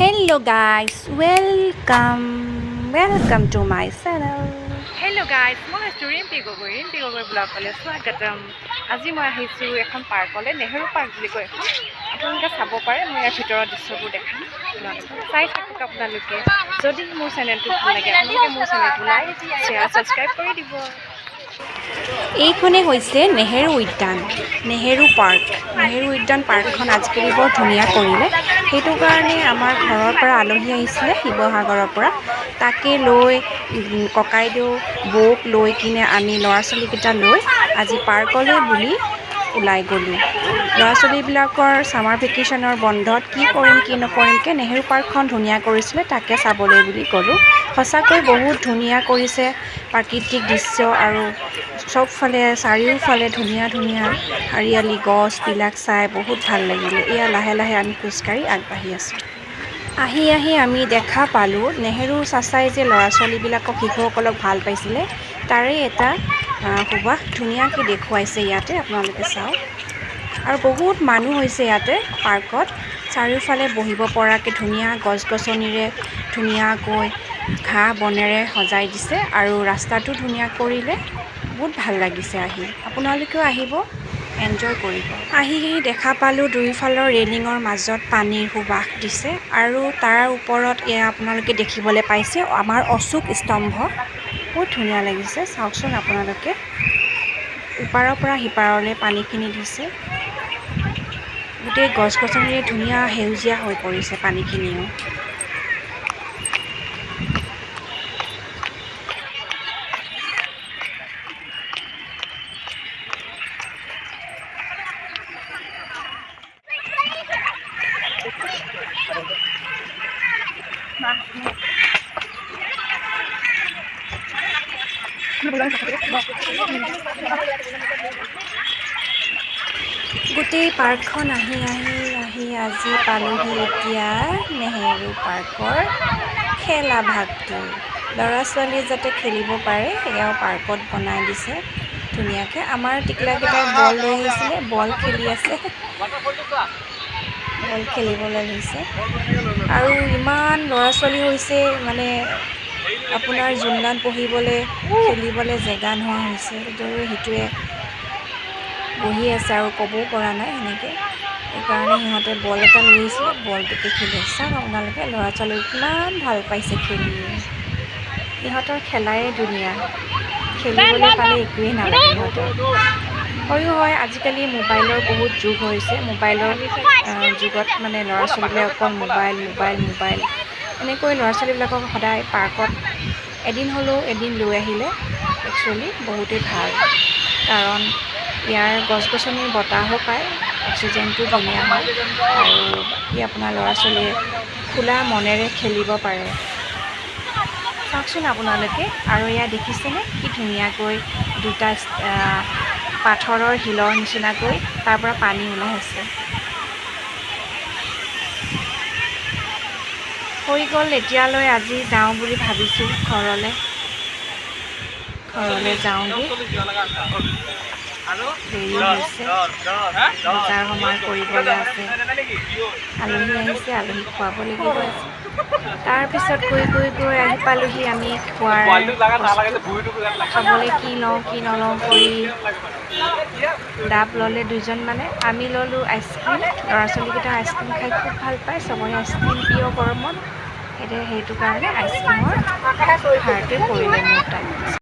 Hello guys, welcome to my channel. Hello guys, মই ৰিম্পি গগৈ ব্লগলৈ স্বাগতম। আজি মই আহিছোঁ এখন পাৰ্কলৈ, নেহেৰু পাৰ্ক বুলি কয় এখন। আপোনালোকে চাব পাৰে, মই ইয়াৰ ভিতৰৰ দৃশ্যবোৰ দেখাম আপোনালোকক। চাই থাকক আপোনালোকে। যদি মোৰ চেনেলটো ভাল লাগে, আপোনালোকে মোৰ চেনেলটো লাইক, শ্বেয়াৰ, ছাবস্ক্ৰাইব কৰি দিব। এইখনে হৈছে নেহেৰু উদ্যান, নেহেৰু পাৰ্ক। নেহেৰু উদ্যান পাৰ্কখন আজিকালি বৰ ধুনীয়া কৰিলে। সেইটো কাৰণে আমাৰ ঘৰৰ পৰা আলহী আহিছিলে শিৱসাগৰৰ পৰা। তাকে লৈ ককাইদেউ বৌক লৈ কিনে আমি ল'ৰা ছোৱালীকেইটা লৈ আজি পাৰ্কলৈ বুলি ওলাই গ'লোঁ। ল'ৰা ছোৱালীবিলাকৰ ছামাৰ ভেকেশ্যনৰ বন্ধত কি কৰিম কি নকৰিমকৈ নেহেৰু পাৰ্কখন ধুনীয়া কৰিছিলে, তাকে চাবলৈ বুলি গ'লোঁ। সঁচাকৈ বহুত ধুনীয়া কৰিছে প্ৰাকৃতিক দৃশ্য, আৰু চবফালে চাৰিওফালে ধুনীয়া ধুনীয়া হাৰিয়ালি গছবিলাক চাই বহুত ভাল লাগিলে। এয়া লাহে লাহে আমি খোজকাঢ়ি আগবাঢ়ি আছোঁ। আহি আমি দেখা পালোঁ নেহেৰু চাচাই যে ল'ৰা ছোৱালীবিলাকক শিশুসকলক ভাল পাইছিলে, তাৰে এটা সুবাস ধুনীয়াকৈ দেখুৱাইছে ইয়াতে, আপোনালোকে চাওক। আৰু বহুত মানুহ হৈছে ইয়াতে পাৰ্কত। চাৰিওফালে বহিব পৰাকৈ ধুনীয়া গছ গছনিৰে ধুনীয়াকৈ ঘাঁহ বনেৰে সজাই দিছে, আৰু ৰাস্তাটো ধুনীয়া কৰিলে। বহুত ভাল লাগিছে আহি, আপোনালোকেও আহিব, এনজয় কৰিব। আহি দেখা পালোঁ দুয়োফালৰ ৰেলিঙৰ মাজত পানীৰ সুবাস দিছে, আৰু তাৰ ওপৰত এয়া আপোনালোকে দেখিবলৈ পাইছে আমাৰ অশোক স্তম্ভ। বহুত ধুনীয়া লাগিছে, চাওকচোন আপোনালোকে। ইপাৰৰ পৰা সিপাৰলৈ পানীখিনি দিছে, গোটেই গছ গছনিৰে ধুনীয়া সেউজীয়া হৈ পৰিছে পানীখিনিও। গোটেই পাৰ্কখন আহি আজি পালোহি এতিয়া নেহেৰু পাৰ্কৰ খেলা ভাগটো। ল'ৰা ছোৱালীয়ে যাতে খেলিব পাৰে সেয়াও পাৰ্কত বনাই দিছে ধুনীয়াকৈ। আমাৰ টিকলাকেইটাই বল লৈ আহিছিলে, বল খেলি আছে, বল খেলিবলৈ লৈছে। আৰু ইমান ল'ৰা ছোৱালী হৈছে, মানে আপোনাৰ জোলনাত বহিবলৈ খেলিবলৈ জেগা নোহোৱা হৈছে। সেইটোৱে বহি আছে আৰু ক'বও পৰা নাই সেনেকৈ। সেইকাৰণে সিহঁতে বল এটা লৈ আহিছিলে, বলটোকে খেলি আছে। চাওক আপোনালোকে, ল'ৰা ছোৱালী কিমান ভাল পাইছে খেলি। সিহঁতৰ খেলাই ধুনীয়া, খেলিবলৈ পালে একোৱেই নালাগে সিহঁতৰ। হয়ো হয়, আজিকালি মোবাইলৰ বহুত যুগ হৈছে। মোবাইলৰ যুগত মানে ল'ৰা ছোৱালীবিলাক অকল মোবাইল এনেকৈ ল'ৰা ছোৱালীবিলাকক সদায় পাৰ্কত এদিন হ'লেও লৈ আহিলে একচুৱেলি বহুতেই ভাল। কাৰণ ইয়াৰ গছ গছনিৰ বতাহো পায়, অক্সিজেনটো ধুনীয়া হয়, আৰু বাকী আপোনাৰ ল'ৰা ছোৱালীয়ে খোলা মনেৰে খেলিব পাৰে। চাওকচোন আপোনালোকে। আৰু এয়া দেখিছেনে কি ধুনীয়াকৈ দুটা পাথৰৰ শিলৰ নিচিনাকৈ তাৰ পৰা পানী ওলাই আছে। হৈ গ'ল এতিয়ালৈ। আজি যাওঁ বুলি ভাবিছোঁ ঘৰলৈ যাওঁগৈ। দেৰি হৈছে, বজাৰ সমাৰ কৰিবলৈ আছে, আলহী আহিছে, আলহীক খুৱাব লাগিব আজি। তাৰপিছত গৈ আহি পালোহি আমি খোৱাৰ খাবলৈ কি লওঁ কি নলওঁ কৰি ডাব ল'লে দুজনমানে, আমি ল'লোঁ আইচক্ৰীম। ল'ৰা ছোৱালীকেইটা আইচক্ৰীম খাই খুব ভাল পায়, চবৰে আইচক্ৰীম প্ৰিয় গৰমত। এতিয়া সেইটো কাৰণে আইচক্ৰীমৰ ভাৰটোৱে পৰিলে মোৰ তাত।